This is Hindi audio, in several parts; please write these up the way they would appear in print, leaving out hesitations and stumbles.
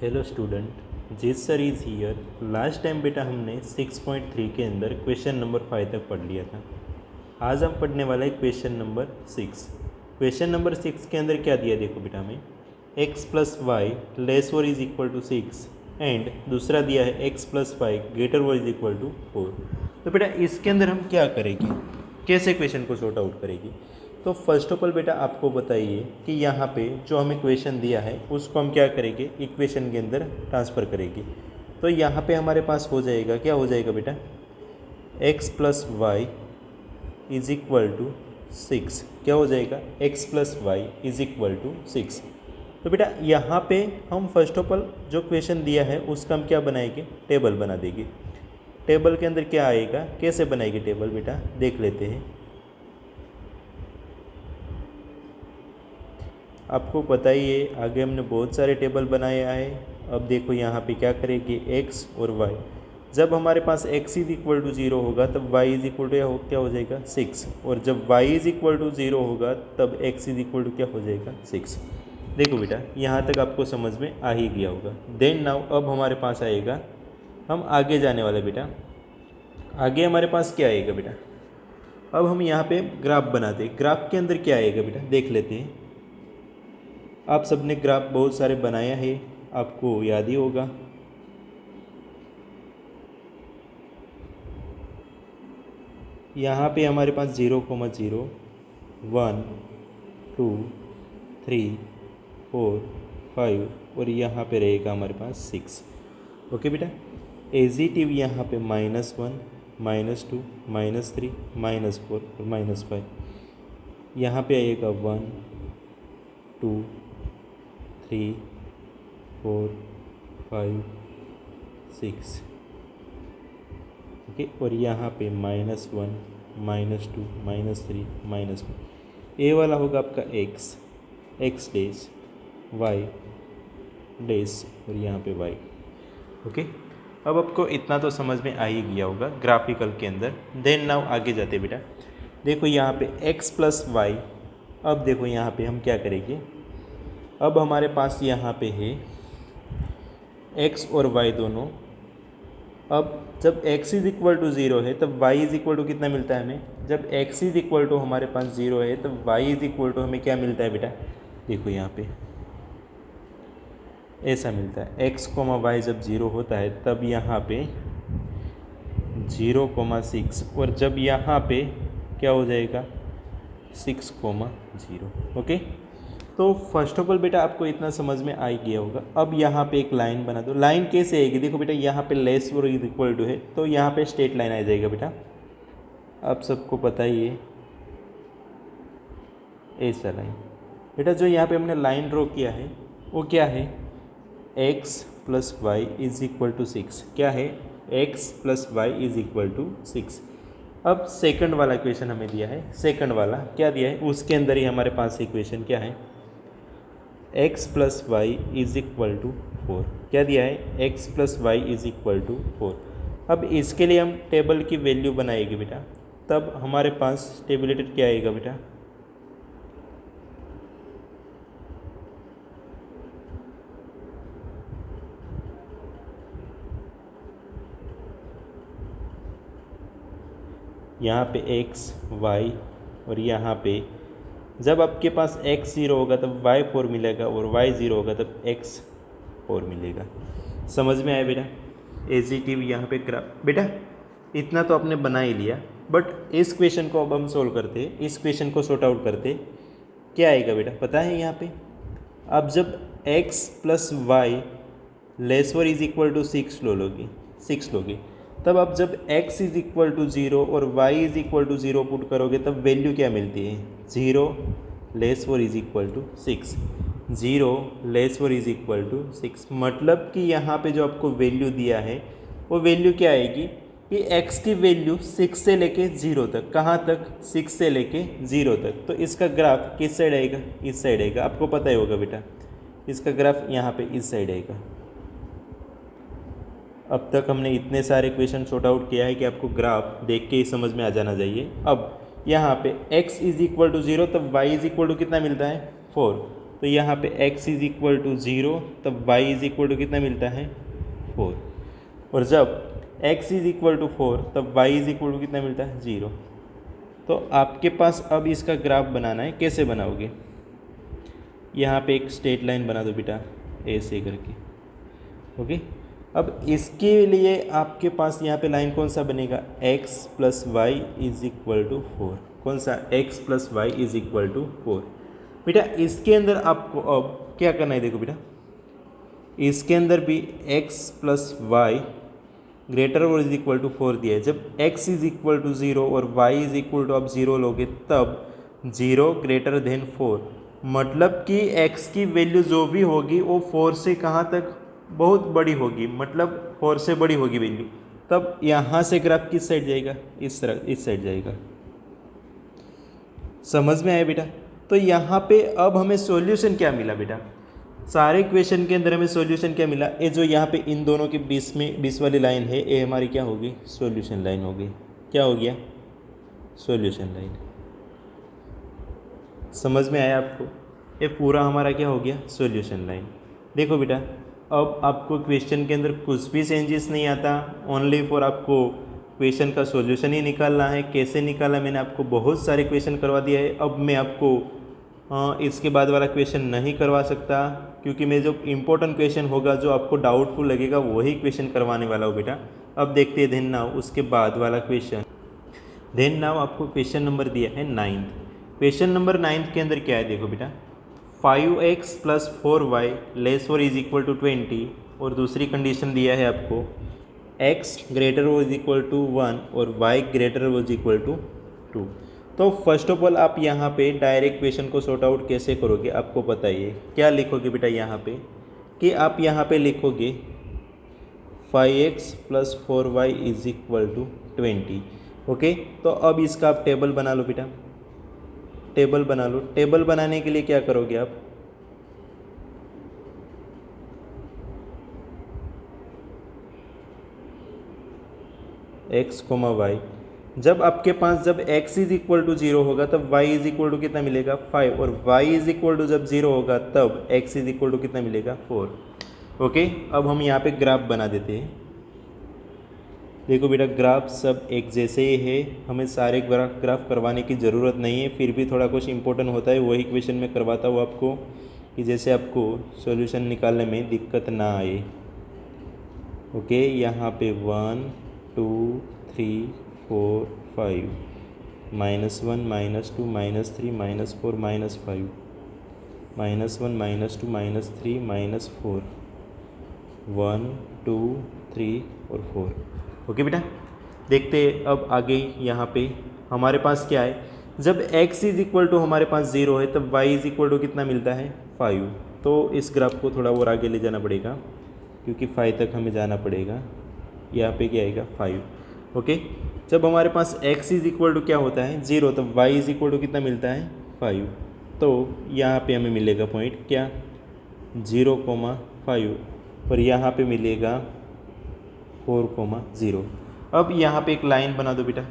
हेलो स्टूडेंट, जिस sir is here. Last time बेटा हमने 6.3 के अंदर क्वेश्चन नंबर 5 तक पढ़ लिया था। आज हम पढ़ने वाला है क्वेश्चन नंबर 6। क्वेश्चन नंबर 6 के अंदर क्या दिया देखो बेटा हमें, x प्लस वाई लेस और इज इक्वल टू 6 एंड दूसरा दिया है x प्लस वाई ग्रेटर और इज इक्वल टू 4। तो बेटा इसके अंदर हम क्या करेंगे, कैसे क्वेश्चन को सॉर्ट आउट करेंगे। तो फर्स्ट ऑफ ऑल बेटा आपको बताइए कि यहाँ पे जो हमें क्वेश्चन दिया है उसको हम क्या करेंगे, इक्वेशन के अंदर ट्रांसफ़र करेंगे। तो यहाँ पे हमारे पास हो जाएगा, क्या हो जाएगा बेटा, x plus y is equal to 6। क्या हो जाएगा, x plus y is equal to 6। तो बेटा यहाँ पे हम फर्स्ट ऑफ ऑल जो क्वेश्चन दिया है उसका हम क्या बनाएंगे, टेबल बना देंगे। टेबल के अंदर क्या आएगा, कैसे बनाएंगे टेबल बेटा, देख लेते हैं। आपको पता ही है आगे हमने बहुत सारे टेबल बनाया है। अब देखो यहाँ पे क्या करेंगे, x और y। जब हमारे पास x इज इक्वल टू 0 होगा तब y इज इक्वल टू क्या हो जाएगा 6, और जब y इज इक्वल टू 0 होगा तब x इज इक्वल टू क्या हो जाएगा 6। देखो बेटा यहाँ तक आपको समझ में आ ही गया होगा। देन नाउ अब हमारे पास आएगा, हम आगे जाने वाले बेटा। आगे हमारे पास क्या आएगा बेटा, अब हम यहाँ पे ग्राफ बनाते हैं। ग्राफ के अंदर क्या आएगा बेटा, देख लेते हैं। आप सबने ग्राफ बहुत सारे बनाया है, आपको याद ही होगा। यहाँ पे हमारे पास 0, 0, 1, 2, 3, 4, 5 और यहाँ पे रहेगा हमारे पास 6। ओके बेटा, एजिटिव यहाँ पे -1, -2, -3, -4 और -5। यहाँ पे आएगा 1, 2, 3, 4, 5, 6। ओके, और यहाँ पे -1, -2, -3, -4। ए वाला होगा आपका x डेज, y डेज और यहाँ पे y। ओके, अब आपको इतना तो समझ में आ ही गया होगा ग्राफिकल के अंदर। देन नाउ आगे जाते बेटा। देखो यहाँ पे x प्लस वाई। अब देखो यहाँ पे हम क्या करेंगे, अब हमारे पास यहाँ पे है x और y दोनों। अब जब x इज इक्वल टू 0 है तब y इज इक्वल टू कितना मिलता है हमें, जब x इज इक्वल टू हमारे पास 0 है तब y इज इक्वल टू हमें क्या मिलता है बेटा, देखो यहाँ पे ऐसा मिलता है। x, y जब 0 होता है तब यहाँ पे 0,6 और जब यहाँ पे क्या हो जाएगा 6,0। ओके, तो फर्स्ट ऑफ ऑल बेटा आपको इतना समझ में आ ही गया होगा। अब यहाँ पे एक लाइन बना दो। लाइन कैसे आएगी, देखो बेटा यहाँ पे लेस और इज इक्वल टू है तो यहाँ पे स्ट्रेट लाइन आ जाएगा बेटा, आप सबको पता ही है ऐसा लाइन। बेटा जो यहाँ पे हमने लाइन ड्रॉ किया है वो क्या है, x plus y is equal to 6। क्या है, x plus y is equal to 6। अब सेकंड वाला इक्वेशन हमें दिया है। सेकंड वाला क्या दिया है, उसके अंदर ही हमारे पास इक्वेशन क्या है, x plus y is equal to 4। क्या दिया है, x plus y is equal to 4। अब इसके लिए हम टेबल की वैल्यू बनाएंगे बेटा, तब हमारे पास टेबलेटेड क्या आएगा बेटा, यहाँ पे x, y और यहाँ पे जब आपके पास x 0 होगा तब y 4 मिलेगा और y 0 होगा तब x 4 मिलेगा। समझ में आया बेटा, एजिटिव यहाँ पे ग्राफ। बेटा इतना तो आपने बना ही लिया, बट इस क्वेश्चन को अब हम सोल्व करते, इस क्वेश्चन को सॉर्ट आउट करते। क्या आएगा बेटा पता है, यहाँ पे अब जब x प्लस वाई लेस और इज इक्वल टू 6 लोगे तब अब जब x इज इक्वल टू 0 और y is equal to 0 put करोगे तब वैल्यू क्या मिलती है, 0 लेस और इज इक्वल टू 6। 0 लेस और इज इक्वल टू 6 मतलब कि यहाँ पे जो आपको वैल्यू दिया है वो वैल्यू क्या आएगी कि x की वैल्यू 6 से लेके 0 तक, कहाँ तक, 6 से लेके 0 तक। तो इसका ग्राफ किस साइड आएगा, इस साइड आएगा। आपको पता ही होगा बेटा इसका ग्राफ यहाँ पे इस साइड आएगा। अब तक हमने इतने सारे क्वेश्चन सॉर्ट आउट किया है कि आपको ग्राफ देख के ही समझ में आ जाना चाहिए। अब यहाँ पे x इज इक्वल टू 0 तब y इज इक्वल टू कितना मिलता है 4, तो यहाँ पे x इज़ इक्वल टू 0, तब y इज़ इक्वल टू कितना मिलता है 4। और जब x इज़ इक्वल टू 4 तब y इज़ इक्वल टू कितना मिलता है 0। तो आपके पास अब इसका ग्राफ बनाना है। कैसे बनाओगे? यहाँ पे एक स्ट्रेट लाइन बना दो बेटा ऐसे करके। ओके, अब इसके लिए आपके पास यहाँ पे लाइन कौन सा बनेगा? x plus y is equal to 4। कौन सा? x plus y is equal to 4। बेटा इसके अंदर आपको अब क्या करना है? देखो बेटा, इसके अंदर भी x प्लस वाई ग्रेटर और इज इक्वल टू 4 दिया है। जब x इज इक्वल टू 0 और y इज इक्वल टू आप 0 लोगे तब 0 ग्रेटर देन 4, मतलब कि x की वैल्यू जो भी होगी वो 4 से कहाँ तक? बहुत बड़ी होगी, मतलब 4 से बड़ी होगी वैल्यू। तब यहाँ से ग्राफ किस साइड जाएगा? इस तरह, इस साइड जाएगा। समझ में आया बेटा? तो यहाँ पे अब हमें सॉल्यूशन क्या मिला बेटा? सारे क्वेश्चन के अंदर हमें सॉल्यूशन क्या मिला? ये जो यहाँ पे इन दोनों के बीच में 20 वाली लाइन है, ये हमारी क्या होगी? सॉल्यूशन लाइन होगी। क्या हो गया? Solution line. समझ में आया आपको? ये पूरा हमारा क्या हो गया? Solution line. देखो बेटा, अब आपको क्वेश्चन के अंदर कुछ भी चेंजेस नहीं आता, ओनली फॉर आपको क्वेश्चन का सॉल्यूशन ही निकालना है। कैसे निकाला मैंने आपको बहुत सारे क्वेश्चन करवा दिया है। अब मैं आपको इसके बाद वाला क्वेश्चन नहीं करवा सकता, क्योंकि मैं जो इम्पोर्टेंट क्वेश्चन होगा, जो आपको डाउटफुल लगेगा, वही क्वेश्चन करवाने वाला हूँ बेटा। अब देखते हैं देन नाउ उसके बाद वाला क्वेश्चन। देन नाउ आपको क्वेश्चन नंबर दिया है 9th। क्वेश्चन नंबर 9th के अंदर क्या है? देखो बेटा, 5x प्लस 4y लेस और इज इक्वल टू 20, और दूसरी कंडीशन दिया है आपको x ग्रेटर और इज इक्वल टू 1 और y ग्रेटर और इज इक्वल टू 2। तो फर्स्ट ऑफ ऑल आप यहाँ पे डायरेक्ट क्वेश्चन को सॉर्ट आउट कैसे करोगे? आपको पता ही है। क्या लिखोगे बेटा यहाँ पे? कि आप यहाँ पे लिखोगे 5x plus 4y is equal to 20। Okay, तो अब इसका आप टेबल बना लो बेटा, टेबल बना लो। टेबल बनाने के लिए क्या करोगे आप? x, y। जब आपके पास जब x इज इक्वल टू 0 होगा तब y इज इक्वल टू कितना मिलेगा? 5, और y इज इक्वल टू जब 0 होगा तब x इज इक्वल टू कितना मिलेगा? 4। ओके, अब हम यहाँ पे ग्राफ बना देते हैं। देखो बेटा, ग्राफ सब एक जैसे ही है, हमें सारे ग्राफ करवाने की ज़रूरत नहीं है। फिर भी थोड़ा कुछ इंपॉर्टेंट होता है, वही क्वेश्चन में करवाता हूँ आपको, कि जैसे आपको सॉल्यूशन निकालने में दिक्कत ना आए। ओके, यहाँ पे 1 2 3 4 5, -1 -2 -3 -4 -5, -1 -2 -3 -4, 1 2 3 और 4। ओके बेटा, देखते अब आगे। यहाँ पे हमारे पास क्या है? जब x इज इक्वल टू हमारे पास 0 है तब y इज इक्वल टू कितना मिलता है? 5। तो इस ग्राफ को थोड़ा और आगे ले जाना पड़ेगा, क्योंकि 5 तक हमें जाना पड़ेगा। यहाँ पे क्या आएगा? 5। ओके, जब हमारे पास x इज इक्वल टू क्या होता है? 0, तब y इज इक्वल टू कितना मिलता है? 5। तो यहाँ पे हमें मिलेगा पॉइंट क्या? 0,5, और यहाँ पे मिलेगा 4,0। अब यहाँ पे एक लाइन बना दो बेटा।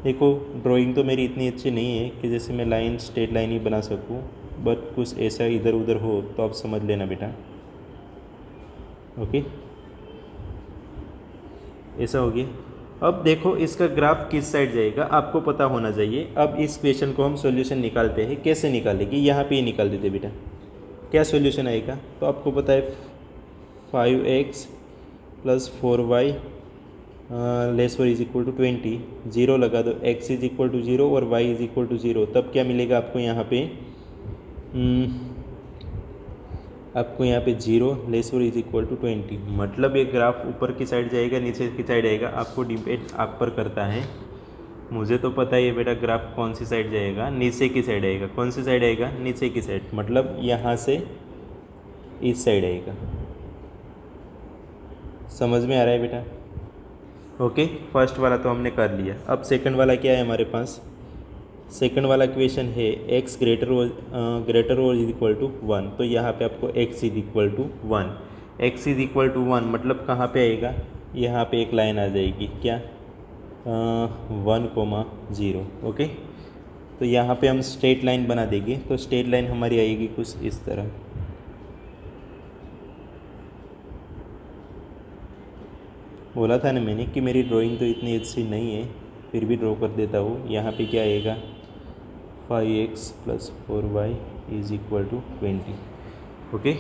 देखो, ड्राइंग तो मेरी इतनी अच्छी नहीं है कि जैसे मैं लाइन स्ट्रेट लाइन ही बना सकूँ, बट कुछ ऐसा इधर उधर हो तो आप समझ लेना बेटा। ओके, ऐसा हो गया। अब देखो, इसका ग्राफ किस साइड जाएगा आपको पता होना चाहिए। अब इस क्वेश्चन को हम सॉल्यूशन निकालते हैं। कैसे निकालेंगे? यहाँ पे ही निकाल देते बेटा। क्या सॉल्यूशन आएगा? तो आपको पता है 5x प्लस 4y लेस और इज इक्वल टू 20, 0 लगा दो, x इज इक्वल टू 0 और y इज इक्वल टू 0। तब क्या मिलेगा आपको यहाँ पे? आपको यहाँ पे 0 लेस और इज इक्वल टू 20। मतलब ये ग्राफ ऊपर की साइड जाएगा, नीचे की साइड आएगा, आपको डिपेंड आप पर करता है। मुझे तो पता है बेटा ग्राफ कौन सी साइड जाएगा, नीचे की साइड आएगा। कौन सी साइड आएगा? नीचे की साइड, मतलब यहाँ से इस साइड आएगा। समझ में आ रहा है बेटा? ओके, फर्स्ट वाला तो हमने कर लिया। अब सेकंड वाला क्या है हमारे पास? सेकंड वाला क्वेश्चन है x ग्रेटर और इज इक्वल टू 1। तो यहाँ पे आपको x is equal to 1, x is equal to 1 मतलब कहाँ पे आएगा? यहाँ पे एक लाइन आ जाएगी। क्या? 1,0। ओके, तो यहाँ पे हम स्ट्रेट लाइन बना देंगे। तो स्ट्रेट लाइन हमारी आएगी कुछ इस तरह। बोला था ना मैंने कि मेरी ड्राइंग तो इतनी अच्छी नहीं है, फिर भी ड्रॉ कर देता हूँ। यहाँ पे क्या आएगा 5x + 4y = 20। Okay,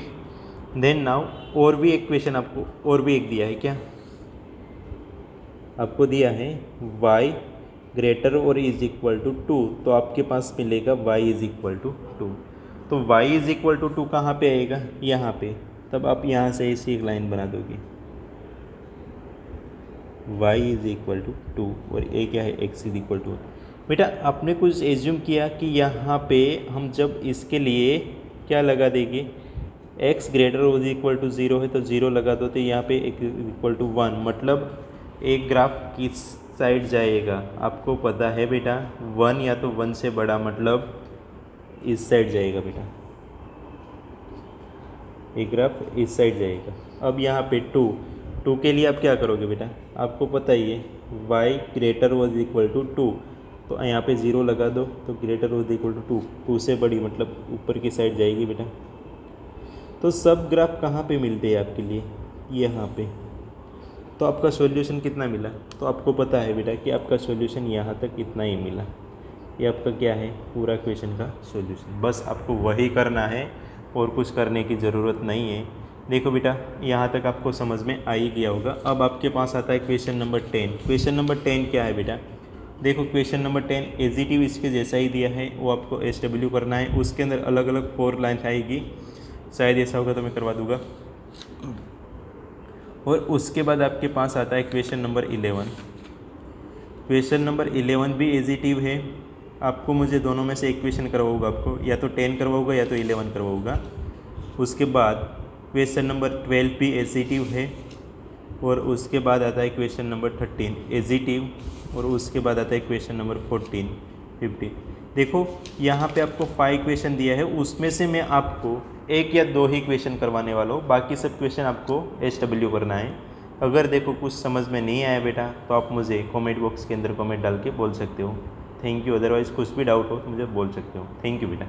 then now और भी एक क्वेश्चन आपको और भी एक दिया है। क्या आपको दिया है y ≥ 2, तो आपके पास मिलेगा y = 2। तो y = 2 कहाँ पे आएगा, यहाँ पे। तब आप यहाँ से ऐसी एक लाइन बना दोगे, y = 2 और ए क्या है x = 1। बेटा आपने कुछ एज्यूम किया कि यहाँ पे हम जब इसके लिए क्या लगा देंगे, x ≥ 0 है तो 0 लगा दो, तो यहाँ पे x = 1, मतलब एक ग्राफ किस साइड जाएगा आपको पता है बेटा। 1 या तो 1 से बड़ा, मतलब इस साइड जाएगा बेटा, एक ग्राफ इस साइड जाएगा। अब यहाँ पे 2 के लिए आप क्या करोगे बेटा, आपको पता ही है y ≥ 2, तो यहाँ पे 0 लगा दो, तो ≥ 2 से बड़ी मतलब ऊपर की साइड जाएगी बेटा। तो सब ग्राफ कहाँ पे मिलते हैं आपके लिए, यहाँ पे। तो आपका सॉल्यूशन कितना मिला, तो आपको पता है बेटा कि आपका सॉल्यूशन यहाँ तक इतना ही मिला। ये आपका क्या है, पूरा क्वेश्चन का सॉल्यूशन। बस आपको वही करना है और कुछ करने की ज़रूरत नहीं है। देखो बेटा यहाँ तक आपको समझ में आ ही गया होगा। अब आपके पास आता है क्वेश्चन नंबर 10। क्वेश्चन नंबर 10 क्या है बेटा, देखो क्वेश्चन नंबर 10 एजीटिव इसके जैसा ही दिया है, वो आपको SW करना है। उसके अंदर अलग अलग 4 लाइन आएगी, शायद ऐसा होगा तो मैं करवा दूँगा। और उसके बाद आपके पास आता है क्वेश्चन नंबर 11। क्वेश्चन नंबर 11 भी एजीटिव है। आपको मुझे दोनों में से एक क्वेश्चन करवाऊँगा, आपको या तो 10 करवाऊँगा या तो 11 करवाऊँगा। उसके बाद क्वेश्चन नंबर 12 भी एजीटिव है, और उसके बाद आता है क्वेश्चन नंबर 13 एजीटिव, और उसके बाद आता है क्वेश्चन नंबर 14, 15। देखो यहाँ पे आपको 5 क्वेश्चन दिया है, उसमें से मैं आपको 1 या 2 ही क्वेश्चन करवाने वाला हूँ, बाकी सब क्वेश्चन आपको SW करना है। अगर देखो कुछ समझ में नहीं आया बेटा, तो आप मुझे कमेंट बॉक्स के अंदर कमेंट डाल के बोल सकते हो। Thank you. अदरवाइज़ कुछ भी डाउट हो तो मुझे बोल सकते हो। थैंक यू बेटा।